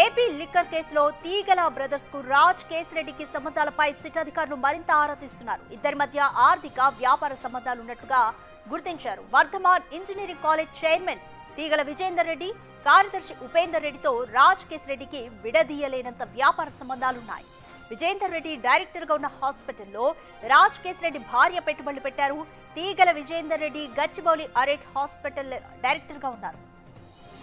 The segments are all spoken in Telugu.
ఏపీ లిక్కర్ కేసులో తీగల బ్రదర్స్ కు రాజ్ కేసిరెడ్డికి సంబంధాలపై సిట్ అధికారులు మరింత ఆరా తీస్తున్నారు. ఇద్దరి మధ్య ఆర్థిక వ్యాపార సంబంధాలు ఉన్నట్లుగా గుర్తించారు. వర్ధమాన్ ఇంజనీరింగ్ కాలేజ్ చైర్మన్ తీగల విజేందర్ రెడ్డి, కార్యదర్శి ఉపేందర్ రెడ్డితో రాజ్ కేసిరెడ్డికి విడదీయలేనంత వ్యాపార సంబంధాలున్నాయి. విజేందర్ రెడ్డి డైరెక్టర్ గా ఉన్న హాస్పిటల్లో రాజ్ కేసిరెడ్డి భార్య పెట్టుబడులు పెట్టారు. తీగల విజేందర్ రెడ్డి గచ్చిబౌలి అరెట్ హాస్పిటల్ డైరెక్టర్ గా ఉన్నారు.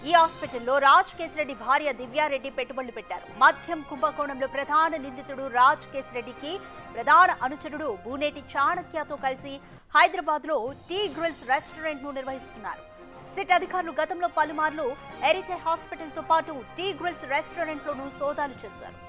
ఈ హాస్పిటల్లో రాజ్ కేసిరెడ్డి భార్య దివ్యారెడ్డి పెట్టుబడులు పెట్టారు. మద్యం కుంభకోణంలో ప్రధాన నిందితుడు రాజ్ కేసిరెడ్డికి ప్రధాన అనుచరుడు బూనేటి చాణక్యతో కలిసి హైదరాబాద్ లో టీ గ్రిల్స్ రెస్టారెంట్ ను నిర్వహిస్తున్నారు. సిట్ అధికారులు గతంలో పలుమార్లు ఎరిటే హాస్పిటల్ తో పాటు టీ గ్రిల్స్ రెస్టారెంట్ లోనూ సోదాలు చేశారు.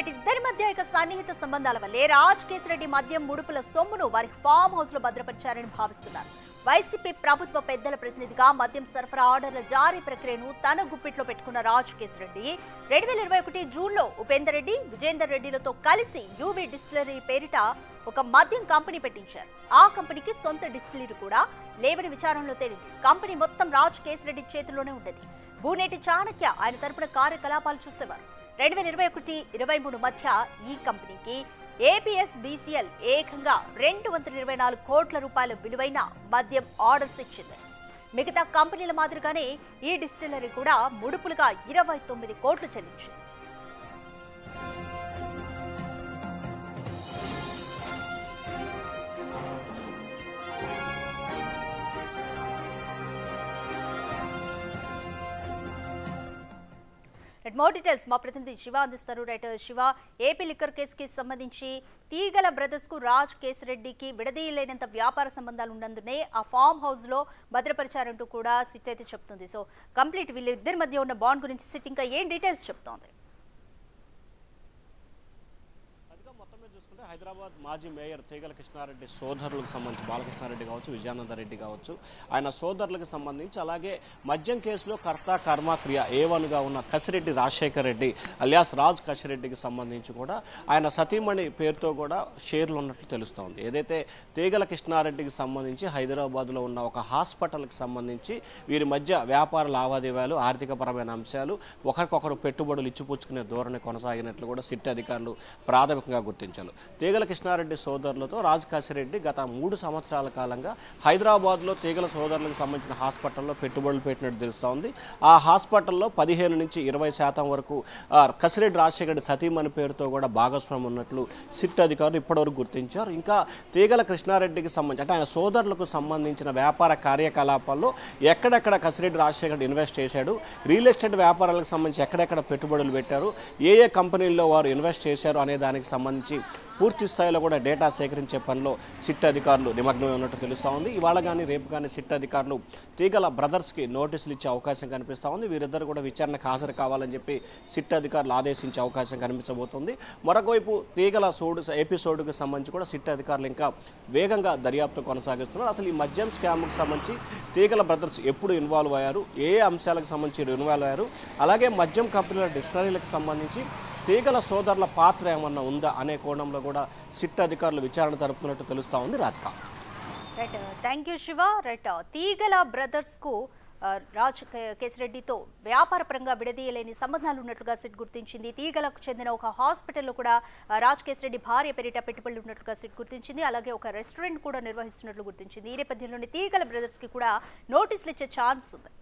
ఇద్దరి మధ్య సన్నిహిత సంబంధాల వల్లే రాజ్ కేసిరెడ్డి మద్యం ముడుపుల సొమ్మును వారి ఫామ్ హౌస్ లో భద్రపరిచారని భావిస్తున్నారు. వైసీపీ ప్రభుత్వ పెద్దల ప్రతినిధిగా మద్యం సరఫరా ఆర్డర్ల జారీ ప్రక్రియను తన గుప్పిట్లో పెట్టుకున్న రాజ్ కేసిరెడ్డి 2021 జూన్లో ఉపేందర్ రెడ్డి, విజేందర్ రెడ్డిలతో కలిసి యూవీ డిస్టిలరీ పేరిట ఒక మద్యం కంపెనీ పెట్టించారు. ఆ కంపెనీకి సొంత డిస్టిలరీ కూడా లేవని విచారణలో తేలింది. కంపెనీ మొత్తం రాజ్ కేసిరెడ్డి చేతిలోనే ఉండేది. బూనేటి చాణక్య ఆయన తరపున కార్యకలాపాలు చూసేవారు. 2021-23 మధ్య ఈ కంపెనీకి ఏపీఎస్బీసీఎల్ ఏకంగా 224 కోట్ల రూపాయల విలువైన మద్యం ఆర్డర్స్ ఇచ్చింది. మిగతా కంపెనీల మాదిరిగానే ఈ డిస్టిలరీ కూడా ముడుపులుగా 29 కోట్లు చెల్లించింది. మోర్ డీటెయిల్స్ మా ప్రతినిధి శివ అందిస్తారు. శివ, ఏపీ లిక్కర్ కేసుకి సంబంధించి తీగల బ్రదర్స్ కు రాజ్ కేసిరెడ్డికి విడదీయలేనంత వ్యాపార సంబంధాలు ఉన్నందునే ఆ ఫామ్ హౌస్ లో భద్రపరిచారంటూ కూడా సిట్ అయితే చెప్తుంది. సో కంప్లీట్ వీళ్ళిద్దరి మధ్య ఉన్న బాండ్ గురించి సిట్ ఇంకా ఏం డీటెయిల్స్ చెప్తోంది? హైదరాబాద్ మాజీ మేయర్ తీగల కృష్ణారెడ్డి సోదరులకు సంబంధించి బాలకృష్ణారెడ్డి కావచ్చు, విజయానందరెడ్డి కావచ్చు, ఆయన సోదరులకు సంబంధించి అలాగే మద్యం కేసులో కర్త కర్మక్రియ A1గా ఉన్న కసిరెడ్డి రాజశేఖర్ రెడ్డి అలియాస్ రాజ్ కసిరెడ్డికి సంబంధించి కూడా ఆయన సతీమణి పేరుతో కూడా షేర్లు ఉన్నట్లు తెలుస్తోంది. ఏదైతే తీగల కృష్ణారెడ్డికి సంబంధించి హైదరాబాద్లో ఉన్న ఒక హాస్పిటల్కి సంబంధించి వీరి మధ్య వ్యాపార లావాదేవీలు, ఆర్థికపరమైన అంశాలు, ఒకరికొకరు పెట్టుబడులు ఇచ్చిపుచ్చుకునే ధోరణి కొనసాగినట్లు కూడా సిట్ అధికారులు ప్రాథమికంగా గుర్తించారు. తీగల కృష్ణారెడ్డి సోదరులతో రాజ్ కాశిరెడ్డి గత 3 సంవత్సరాల కాలంగా హైదరాబాద్లో తీగల సోదరులకు సంబంధించిన హాస్పిటల్లో పెట్టుబడులు పెట్టినట్టు తెలుస్తూ ఉంది. ఆ హాస్పిటల్లో 15 నుంచి 20% వరకు కసిరెడ్డి రాజశేఖర్ సతీమణి పేరుతో కూడా భాగస్వామ్యం ఉన్నట్లు సిట్ అధికారులు ఇప్పటివరకు గుర్తించారు. ఇంకా తీగల కృష్ణారెడ్డికి సంబంధించి అంటే ఆయన సోదరులకు సంబంధించిన వ్యాపార కార్యకలాపాల్లో ఎక్కడెక్కడ కసిరెడ్డి రాజశేఖర్ ఇన్వెస్ట్ చేశాడు, రియల్ ఎస్టేట్ వ్యాపారాలకు సంబంధించి ఎక్కడెక్కడ పెట్టుబడులు పెట్టారు, ఏ కంపెనీల్లో వారు ఇన్వెస్ట్ చేశారు అనే దానికి సంబంధించి పూర్తి స్థాయిలో కూడా డేటా సేకరించే పనిలో సిట్ అధికారులు నిమగ్నమై ఉన్నట్టు తెలుస్తూ ఉంది. ఇవాళ కానీ రేపు కానీ సిట్ అధికారులు తీగల బ్రదర్స్కి నోటీసులు ఇచ్చే అవకాశం కనిపిస్తూ ఉంది. వీరిద్దరు కూడా విచారణకు హాజరు కావాలని చెప్పి సిట్ అధికారులు ఆదేశించే అవకాశం కనిపించబోతుంది. మరొకవైపు తీగల ఎపిసోడ్కి సంబంధించి కూడా సిట్ అధికారులు ఇంకా వేగంగా దర్యాప్తు కొనసాగిస్తున్నారు. అసలు ఈ మద్యం స్కామ్కి సంబంధించి తీగల బ్రదర్స్ ఎప్పుడు ఇన్వాల్వ్ అయ్యారు, ఏ అంశాలకు సంబంధించి ఇన్వాల్వ్ అయ్యారు, అలాగే మద్యం కంపెనీల డిస్టిలరీలకు సంబంధించి తీగల సోదరుల పాత్ర ఏమన్నా ఉందా అనే కోణంలో కూడా సిట్ అధికారులు విచారణ జరుపుతున్నట్టు తెలుస్తా ఉంది. Radhika, right, thank you Shiva. Right, తీగల బ్రదర్స్ కు రాజ్ కేసిరెడ్డితో వ్యాపారపరంగా విడదీయలేని సంబంధాలు ఉన్నట్లుగా సిట్ గుర్తించింది. తీగలకు చెందిన ఒక హాస్పిటల్లో కూడా రాజ్ కేసిరెడ్డి భార్య పేరిట పెట్టుబడులు ఉన్నట్లుగా సిట్ గుర్తించింది. అలాగే ఒక రెస్టారెంట్ కూడా నిర్వహిస్తున్నట్లు గుర్తించింది. ఈ నేపథ్యంలోని తీగల బ్రదర్స్ కి కూడా నోటీసులు ఇచ్చే ఛాన్స్ ఉంది.